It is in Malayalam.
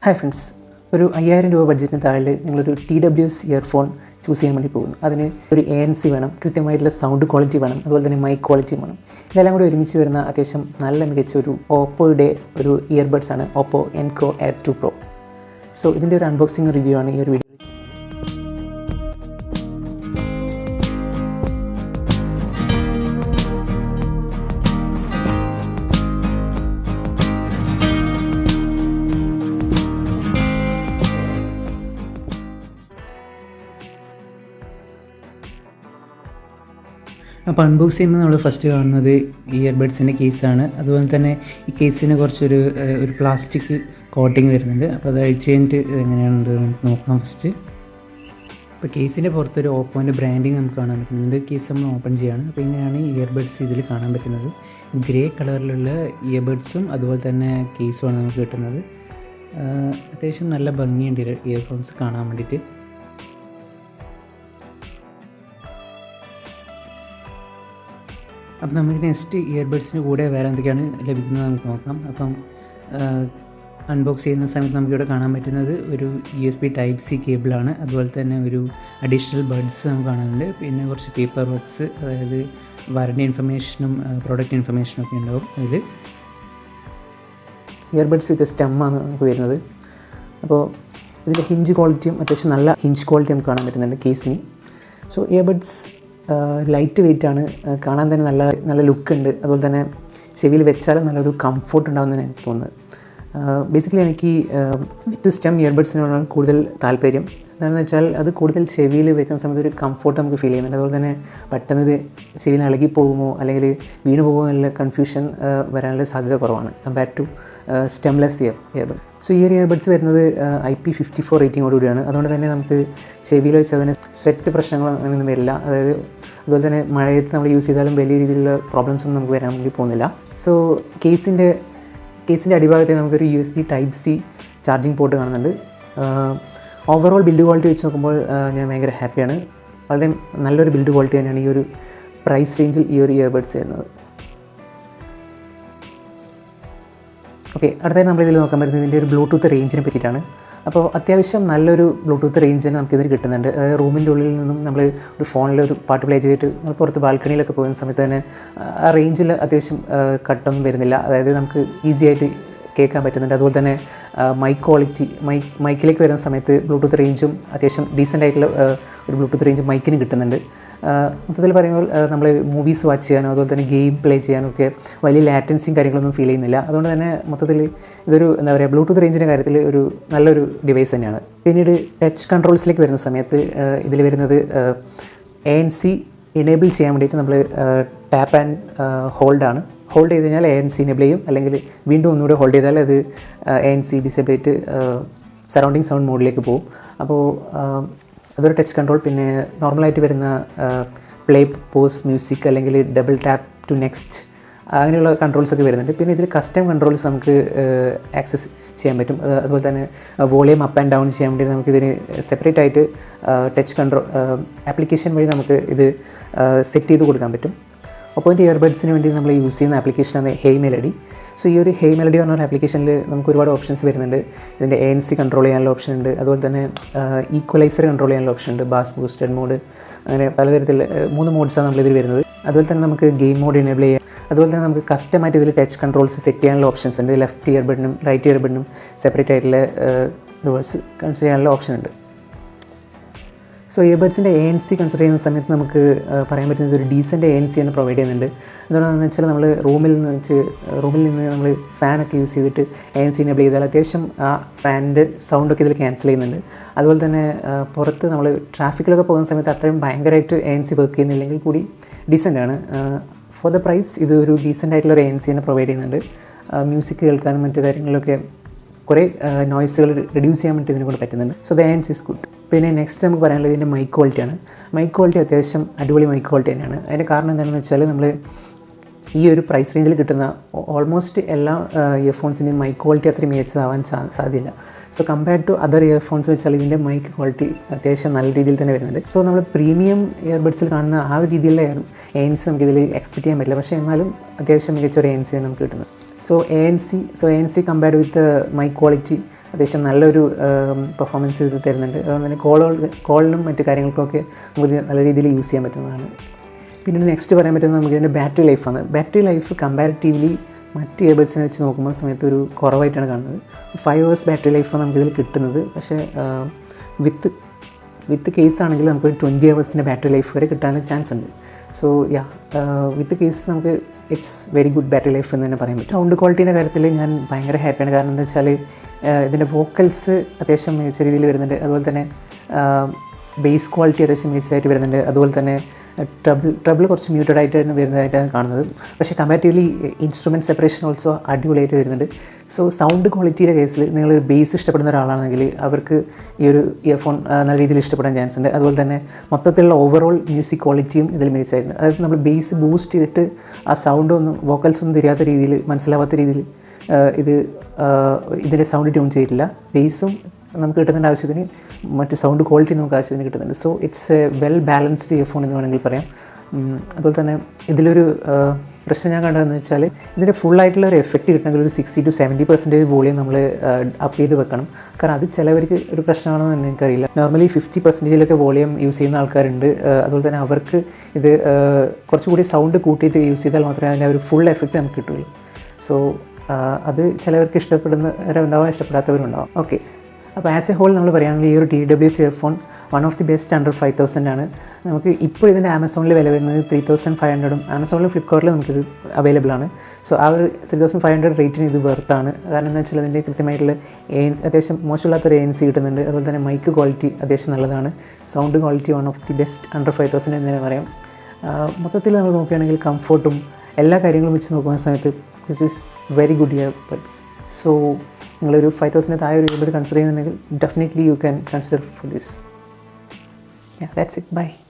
ഹായ് ഫ്രണ്ട്സ്, ഒരു 5000 രൂപ ബഡ്ജറ്റിന് താഴെ നിങ്ങളൊരു TWS ഇയർഫോൺ ചൂസ് ചെയ്യാൻ വേണ്ടി പോകുന്നു. അതിന് ഒരു ANC വേണം, കൃത്യമായിട്ടുള്ള സൗണ്ട് ക്വാളിറ്റി വേണം, അതുപോലെ തന്നെ മൈക്ക് ക്വാളിറ്റി വേണം. ഇതെല്ലാം കൂടി ഒരുമിച്ച് വരുന്ന അത്യാവശ്യം നല്ല മികച്ച ഒരു ഓപ്പോയുടെ ഒരു ഇയർബഡ്സ് ആണ് Oppo Enco Air 2 Pro. So ഇതിൻ്റെ ഒരു അൺബോക്സിങ് റിവ്യൂ ആണ് ഈ ഒരു വീഡിയോ. അപ്പോൾ അൺബോക്സ് ചെയ്യുമ്പോൾ നമ്മൾ ഫസ്റ്റ് കാണുന്നത് ഇയർബഡ്സിൻ്റെ കേസാണ്. അതുപോലെ തന്നെ ഈ കേസിന് കുറച്ചൊരു പ്ലാസ്റ്റിക് കോട്ടിങ് വരുന്നുണ്ട്. അപ്പോൾ അത് അഴിച്ച് കഴിഞ്ഞിട്ട് എങ്ങനെയാണെന്ന് നമുക്ക് നോക്കാം ഫസ്റ്റ്. അപ്പോൾ കേസിൻ്റെ പുറത്തൊരു ഓപ്പോൻ്റെ ബ്രാൻഡിങ് നമുക്ക് കാണാൻ പറ്റുന്നുണ്ട്. കേസ് നമ്മൾ ഓപ്പൺ ചെയ്യുകയാണ്. അപ്പോൾ ഇങ്ങനെയാണ് ഈ ഇയർബഡ്സ് ഇതിൽ കാണാൻ പറ്റുന്നത്. ഗ്രേ കളറിലുള്ള ഇയർബഡ്സും അതുപോലെ തന്നെ കേസുമാണ് നമുക്ക് കിട്ടുന്നത്. അത്യാവശ്യം നല്ല ഭംഗിയുണ്ട് ഇയർഫോൺസ് കാണാൻ വേണ്ടിയിട്ട്. അപ്പം നമുക്ക് നെക്സ്റ്റ് ഇയർബഡ്സിന് കൂടെ വേറെ എന്തൊക്കെയാണ് ലഭിക്കുന്നത് നമുക്ക് നോക്കാം. അപ്പം അൺബോക്സ് ചെയ്യുന്ന സമയത്ത് നമുക്കിവിടെ കാണാൻ പറ്റുന്നത് ഒരു USB Type-C കേബിളാണ്. അതുപോലെ തന്നെ ഒരു അഡീഷണൽ ബഡ്സ് നമുക്ക് കാണാനുണ്ട്. പിന്നെ കുറച്ച് പേപ്പർ വർക്ക്സ്, അതായത് വാറണ്ടി ഇൻഫർമേഷനും പ്രോഡക്റ്റ് ഇൻഫർമേഷനും ഒക്കെ ഉണ്ടാവും. അതിൽ ഇയർബഡ്സ് വിത്ത് സ്റ്റെമ്മാണ് നമുക്ക് വരുന്നത്. അപ്പോൾ ഇതിൻ്റെ ഹിഞ്ച് ക്വാളിറ്റിയും അത്യാവശ്യം നല്ല ഹിഞ്ച് ക്വാളിറ്റി നമുക്ക് കാണാൻ പറ്റുന്നുണ്ട് കേസിന്. സോ ഇയർബഡ്സ് ലൈറ്റ് വെയിറ്റ് ആണ്, കാണാൻ തന്നെ നല്ല ലുക്ക് ഉണ്ട്. അതുപോലെ തന്നെ ചെവിയിൽ വെച്ചാലും നല്ലൊരു കംഫോർട്ട് ഉണ്ടാകുമെന്ന് എനിക്ക് തോന്നുന്നത്. ബേസിക്കലി എനിക്ക് വിത്ത് സ്റ്റെം ഇയർബഡ്സിനോടാണ് കൂടുതൽ താല്പര്യം. എന്താണെന്ന് വെച്ചാൽ അത് കൂടുതൽ ചെവിയിൽ വെക്കുന്ന സമയത്ത് ഒരു കംഫോർട്ട് നമുക്ക് ഫീൽ ചെയ്യുന്നുണ്ട്. അതുപോലെ തന്നെ പെട്ടെന്ന് ഇത് ചെവിയിൽ നിന്ന് ഇളകി പോകുമോ അല്ലെങ്കിൽ വീണ് പോകുമോ എന്നുള്ള കൺഫ്യൂഷൻ വരാനുള്ള സാധ്യത കുറവാണ് കമ്പയർഡ് ടു സ്റ്റെംലെസ് ഇയർബഡ്. സോ ഈ ഒരു ഇയർബഡ്സ് വരുന്നത് IP54 റേറ്റിങ്ങോടുകൂടിയാണ്. അതുകൊണ്ട് തന്നെ നമുക്ക് ചെവിയിൽ വെച്ച് അതിന് സ്വെറ്റ് പ്രശ്നങ്ങളോ അങ്ങനെയൊന്നും വരില്ല. അതായത് അതുപോലെ തന്നെ മഴയത്ത് നമ്മൾ യൂസ് ചെയ്താലും വലിയ രീതിയിലുള്ള പ്രോബ്ലംസ് ഒന്നും നമുക്ക് വരാൻ വേണ്ടി പോകുന്നില്ല. സോ കേസിൻ്റെ അടിഭാഗത്തെ നമുക്കൊരു USB Type-C ചാർജിങ് പോർട്ട് കാണുന്നുണ്ട്. ഓവറോൾ ബിൽഡ് ക്വാളിറ്റി വെച്ച് നോക്കുമ്പോൾ ഞാൻ ഭയങ്കര ഹാപ്പിയാണ്. വളരെ നല്ലൊരു ബിൽഡ് ക്വാളിറ്റി തന്നെയാണ് ഈ ഒരു പ്രൈസ് റേഞ്ചിൽ ഈ ഒരു ഇയർബഡ്സ് ചെയ്യുന്നത്. ഓക്കെ, അടുത്തായി നമ്മളിതിൽ നോക്കാൻ പറ്റുന്നത് ഇതിൻ്റെ ഒരു ബ്ലൂടൂത്ത് റേഞ്ചിനെ പറ്റിയിട്ടാണ്. അപ്പോൾ അത്യാവശ്യം നല്ലൊരു ബ്ലൂടൂത്ത് റേഞ്ച് തന്നെ നമുക്കിതിൽ കിട്ടുന്നുണ്ട്. അതായത് റൂമിൻ്റെ ഉള്ളിൽ നിന്നും നമ്മൾ ഒരു ഫോണിൽ ഒരു പാട്ട് പ്ലേ ചെയ്തിട്ട് നമ്മൾ പുറത്ത് ബാൽക്കണിയിലൊക്കെ പോകുന്ന സമയത്ത് തന്നെ ആ റേഞ്ചിൽ അത്യാവശ്യം കട്ടൊന്നും വരുന്നില്ല. അതായത് നമുക്ക് ഈസി ആയിട്ട് കേൾക്കാൻ പറ്റുന്നുണ്ട്. അതുപോലെ തന്നെ മൈക്ക് ക്വാളിറ്റി, മൈക്കിലേക്ക് വരുന്ന സമയത്ത് ബ്ലൂടൂത്ത് റേഞ്ചും അത്യാവശ്യം ഡീസൻ്റ് ആയിട്ടുള്ള ഒരു ബ്ലൂടൂത്ത് റേഞ്ച് മൈക്കിന് കിട്ടുന്നുണ്ട്. മൊത്തത്തിൽ പറയുമ്പോൾ നമ്മൾ മൂവീസ് വാച്ച് ചെയ്യാനോ അതുപോലെ തന്നെ ഗെയിം പ്ലേ ചെയ്യാനോ ഒക്കെ വലിയ ലാറ്റൻസിയും കാര്യങ്ങളൊന്നും ഫീൽ ചെയ്യുന്നില്ല. അതുകൊണ്ട് തന്നെ മൊത്തത്തിൽ ഇതൊരു ബ്ലൂടൂത്ത് റേഞ്ചിൻ്റെ കാര്യത്തിൽ ഒരു നല്ലൊരു ഡിവൈസ് തന്നെയാണ്. പിന്നീട് ടച്ച് കൺട്രോൾസിലേക്ക് വരുന്ന സമയത്ത് ഇതിൽ വരുന്നത് ANC എനേബിൾ ചെയ്യാൻ വേണ്ടിയിട്ട് നമ്മൾ ടാപ്പ് ആൻഡ് ഹോൾഡ് ചെയ്ത് കഴിഞ്ഞാൽ ANC എനേബിൾ ചെയ്യും, അല്ലെങ്കിൽ വീണ്ടും ഒന്നുകൂടെ ഹോൾഡ് ചെയ്താൽ അത് ANC ഡിസേബിൾ ചെയ്തിട്ട് സറൗണ്ടിങ് സൗണ്ട് മോഡിലേക്ക് പോകും. അപ്പോൾ അതൊരു ടച്ച് കൺട്രോൾ. പിന്നെ നോർമലായിട്ട് വരുന്ന പ്ലേ, പോസ് മ്യൂസിക് അല്ലെങ്കിൽ ഡബിൾ ടാപ്പ് ടു നെക്സ്റ്റ് അങ്ങനെയുള്ള കൺട്രോൾസൊക്കെ വരുന്നുണ്ട്. പിന്നെ ഇതിൽ കസ്റ്റം കൺട്രോൾസ് നമുക്ക് ആക്സസ് ചെയ്യാൻ പറ്റും. അതുപോലെ തന്നെ വോളിയം അപ്പ് ആൻഡ് ഡൗൺ ചെയ്യാൻ വേണ്ടി നമുക്കിതിന് സെപ്പറേറ്റ് ആയിട്ട് ടച്ച് കൺട്രോൾ ആപ്ലിക്കേഷൻ വഴി നമുക്ക് ഇത് സെറ്റ് ചെയ്ത് കൊടുക്കാൻ പറ്റും. അപ്പോൾ ഇതിൻ്റെ ഇയർബഡ്സിന് വേണ്ടി നമ്മൾ യൂസ് ചെയ്യുന്ന ആപ്ലിക്കേഷനാണ് ഹേ മെലഡി. സോ ഈ ഒരു ഹേ മെലഡി പറഞ്ഞ ആപ്ലിക്കേഷനിൽ നമുക്ക് ഒരുപാട് ഓപ്ഷൻസ് വരുന്നുണ്ട്. ഇതിൻ്റെ ANC കൺട്രോൾ ചെയ്യാനുള്ള ഓപ്ഷൻ ഉണ്ട്. അതുപോലെ തന്നെ ഈക്വലൈസർ കൺട്രോൾ ചെയ്യാനുള്ള ഓപ്ഷൻ ഉണ്ട്. ബാസ്, ബൂസ്റ്റഡ് മോഡ്, അങ്ങനെ പലതരത്തിൽ 3 മോഡ്സാണ് നമ്മളിതിൽ വരുന്നത്. അതുപോലെ തന്നെ നമുക്ക് ഗെയിം മോഡ് എനേബിൾ ചെയ്യാം. അതുപോലെ തന്നെ നമുക്ക് കസ്റ്റമായിട്ട് ഇതിൽ ടച്ച് കൺട്രോൾസ് സെറ്റ് ചെയ്യാനുള്ള ഓപ്ഷൻസ് ഉണ്ട്. ലെഫ്റ്റ് ഇയർബഡിനും റൈറ്റ് ഇയർബഡിനും സെപ്പറേറ്റ് ആയിട്ടുള്ള റിവേഴ്സ് കൺസിഡർ ചെയ്യാനുള്ള ഓപ്ഷൻ ഉണ്ട്. സോ ഇയർബഡ്സിൻ്റെ ANC കൺസിഡർ ചെയ്യുന്ന സമയത്ത് നമുക്ക് പറയാൻ പറ്റുന്നത് ഒരു ഡീസൻറ്റ് ANC തന്നെ പ്രൊവൈഡ് ചെയ്യുന്നുണ്ട്. എന്താണെന്ന് വെച്ചാൽ നമ്മൾ റൂമിൽ നിന്ന് നമ്മൾ ഫാനൊക്കെ യൂസ് ചെയ്തിട്ട് ANC എനേബിൾ ചെയ്താൽ അത്യാവശ്യം ആ ഫാനിൻ്റെ സൗണ്ടൊക്കെ ഇതിൽ ക്യാൻസൽ ചെയ്യുന്നുണ്ട്. അതുപോലെ തന്നെ പുറത്ത് നമ്മൾ ട്രാഫിക്കിലൊക്കെ പോകുന്ന സമയത്ത് അത്രയും ഭയങ്കരമായിട്ട് ANC വർക്ക് ചെയ്യുന്നില്ലെങ്കിൽ കൂടി ഡീസൻ്റ് ആണ്. ഫോർ ദ പ്രൈസ് ഇത് ഒരു ഡീസൻ്റ് ആയിട്ടുള്ളൊരു ANC തന്നെ പ്രൊവൈഡ് ചെയ്യുന്നുണ്ട്. മ്യൂസിക് കേൾക്കാനും മറ്റു കാര്യങ്ങളിലൊക്കെ കുറേ നോയ്സുകൾ റിഡ്യൂസ് ചെയ്യാൻ വേണ്ടി ഇതിനെ കൊണ്ട് പറ്റുന്നുണ്ട്. So the ANC is good. പിന്നെ നെക്സ്റ്റ് നമുക്ക് പറയാനുള്ളത് ഇതിൻ്റെ മൈക്ക് ക്വാളിറ്റിയാണ്. മൈക്ക് ക്വാളിറ്റി അത്യാവശ്യം അടിപൊളി മൈക്ക് ക്വാളിറ്റി തന്നെയാണ്. അതിൻ്റെ കാരണം എന്താണെന്ന് വെച്ചാൽ നമ്മൾ ഈ ഒരു പ്രൈസ് റേഞ്ചിൽ കിട്ടുന്ന ഓൾമോസ്റ്റ് എല്ലാ ഇയർഫോൺസിൻ്റെയും മൈക്ക് ക്വാളിറ്റി അത്രയും മികച്ചതാവാൻ സാധ്യതയില്ല. So compared to other earphones വെച്ചാൽ ഇതിൻ്റെ മൈക്ക് ക്വാളിറ്റി അത്യാവശ്യം നല്ല രീതിയിൽ തന്നെ വരുന്നുണ്ട്. സോ നമ്മൾ പ്രീമിയം ഇയർബഡ്സിൽ കാണുന്ന ആ ഒരു രീതിയിലുള്ള ANC നമുക്കിതിൽ എക്സ്പെക്റ്റ് ചെയ്യാൻ പറ്റില്ല. പക്ഷേ എന്നാലും അത്യാവശ്യം മികച്ച ഒരു ANC നമുക്ക് കിട്ടുന്നത്. So ANC compared with the mic quality അത്യാവശ്യം നല്ലൊരു പെർഫോമൻസ് ഇത് തരുന്നുണ്ട്. അതുകൊണ്ട് തന്നെ കോളിനും മറ്റു കാര്യങ്ങൾക്കൊക്കെ നമുക്ക് നല്ല രീതിയിൽ യൂസ് ചെയ്യാൻ പറ്റുന്നതാണ്. പിന്നീട് നെക്സ്റ്റ് പറയാൻ പറ്റുന്നത് നമുക്ക് ഇതിൻ്റെ ബാറ്ററി ലൈഫാണ്. ബാറ്ററി ലൈഫ് കമ്പാരിറ്റീവ്ലി മറ്റ് ഇയർബഡ്സിനെ വെച്ച് നോക്കുമ്പോൾ സമയത്ത് ഒരു കുറവായിട്ടാണ് കാണുന്നത്. 5 hours ബാറ്ററി ലൈഫാണ് നമുക്കിതിൽ കിട്ടുന്നത്. പക്ഷേ വിത്ത് കേസ് ആണെങ്കിൽ നമുക്ക് 20 hours ബാറ്ററി ലൈഫ് വരെ കിട്ടാൻ ചാൻസ് ഉണ്ട്. സോ വിത്ത് കേസ് നമുക്ക് it's very good battery life എന്ന് തന്നെ പറയാൻ പറ്റും. സൗണ്ട് ക്വാളിറ്റീൻ്റെ കാര്യത്തിൽ ഞാൻ ഭയങ്കര ഹാപ്പിയാണ്. കാരണം എന്താ വെച്ചാൽ ഇതിൻ്റെ വോക്കൽസ് അത്യാവശ്യം മികച്ച രീതിയിൽ വരുന്നുണ്ട്. അതുപോലെ തന്നെ ബേസ് ക്വാളിറ്റി അത്യാവശ്യം മികച്ചതായിട്ട് വരുന്നുണ്ട്. അതുപോലെ തന്നെ ട്രബിൾ കുറച്ച് മ്യൂട്ടഡ് ആയിട്ട് വരുന്നതായിട്ടാണ് കാണുന്നത്. പക്ഷേ കമ്പാരിറ്റീവ്ലി ഇൻസ്ട്രുമെൻറ്റ് സെപ്പറേഷൻ ഓൾസോ അടിപൊളിയായിട്ട് വരുന്നുണ്ട്. സോ സൗണ്ട് ക്വാളിറ്റിയുടെ കേസിൽ നിങ്ങളൊരു ബേസ് ഇഷ്ടപ്പെടുന്ന ഒരാളാണെങ്കിൽ അവർക്ക് ഈ ഒരു ഇയർഫോൺ നല്ല രീതിയിൽ ഇഷ്ടപ്പെടാൻ ചാൻസ് ഉണ്ട്. അതുപോലെ തന്നെ മൊത്തത്തിലുള്ള ഓവറോൾ മ്യൂസിക് ക്വാളിറ്റിയും ഇതിൽ മികച്ചായിരുന്നു. അതായത് നമ്മൾ ബേസ് ബൂസ്റ്റ് ചെയ്തിട്ട് ആ സൗണ്ടൊന്നും വോക്കൽസൊന്നും തിരിയാത്ത രീതിയിൽ മനസ്സിലാവാത്ത രീതിയിൽ ഇതിൻ്റെ സൗണ്ട് ട്യൂൺ ചെയ്തിട്ടില്ല. ബേസും നമുക്ക് കിട്ടുന്നതിൻ്റെ ആവശ്യത്തിന് മറ്റ് സൗണ്ട് ക്വാളിറ്റി നമുക്ക് ആവശ്യത്തിന് കിട്ടുന്നുണ്ട്. So it's A well balanced earphone എന്ന് വേണമെങ്കിൽ പറയാം. അതുപോലെ തന്നെ ഇതിലൊരു പ്രശ്നം ഞാൻ കണ്ടതെന്ന് വെച്ചാൽ ഇതിൻ്റെ ഫുള്ളായിട്ടുള്ള ഒരു എഫക്റ്റ് കിട്ടണമെങ്കിൽ ഒരു 60 to 70% വോളിയം നമ്മൾ അപ്പ് ചെയ്ത് വെക്കണം. കാരണം അത് ചിലവർക്ക് ഒരു പ്രശ്നമാണെന്ന് തന്നെ എനിക്കറിയില്ല. നോർമലി 50% വോളിയം യൂസ് ചെയ്യുന്ന ആൾക്കാരുണ്ട്. അതുപോലെ തന്നെ അവർക്ക് ഇത് കുറച്ചുകൂടി സൗണ്ട് കൂട്ടിയിട്ട് യൂസ് ചെയ്താൽ മാത്രമേ അതിൻ്റെ ഒരു ഫുൾ എഫക്റ്റ് നമുക്ക് കിട്ടുള്ളൂ. സോ അത് ചിലവർക്ക് ഇഷ്ടപ്പെടുന്നവരുണ്ടാവാം, ഇഷ്ടപ്പെടാത്തവരുണ്ടാവാം. ഓക്കെ, അപ്പോൾ ആസ് എ ഹോൾ നമ്മൾ പറയുകയാണെങ്കിൽ ഈ ഒരു TWS earphone one of the best under 5,000 ആണ്. നമുക്ക് ഇപ്പോൾ ഇതിൻ്റെ ആമസോണിൽ വില വരുന്നത് 3,500 ആമസോണിലും ഫ്ലിപ്കാർട്ടിലും നമുക്കിത് അവൈലബിൾ ആണ്. സോ ആ ഒരു 3,500 റേറ്റിന് ഇത് വെർത്താണ്. കാരണം എന്താ വെച്ചാൽ അതിൻ്റെ കൃത്യമായിട്ടുള്ള അത്യാവശ്യം മോശമില്ലാത്തൊരു ANC കിട്ടുന്നുണ്ട്. അതുപോലെ തന്നെ മൈക്ക് ക്വാളിറ്റി അത്യാവശ്യം നല്ലതാണ്. Sound quality one of the best under 5,000 എന്ന് തന്നെ പറയാം. മൊത്തത്തിൽ നമ്മൾ നോക്കുകയാണെങ്കിൽ കംഫർട്ടും എല്ലാ കാര്യങ്ങളും വെച്ച് നോക്കുന്ന സമയത്ത് this is very good earbuds. So നിങ്ങളൊരു 5,000 താഴെ ഒരു ഇയർബഡ് കൺസിഡർ ചെയ്യുന്നുണ്ടെങ്കിൽ definitely you can consider for this. Yeah, that's it. Bye.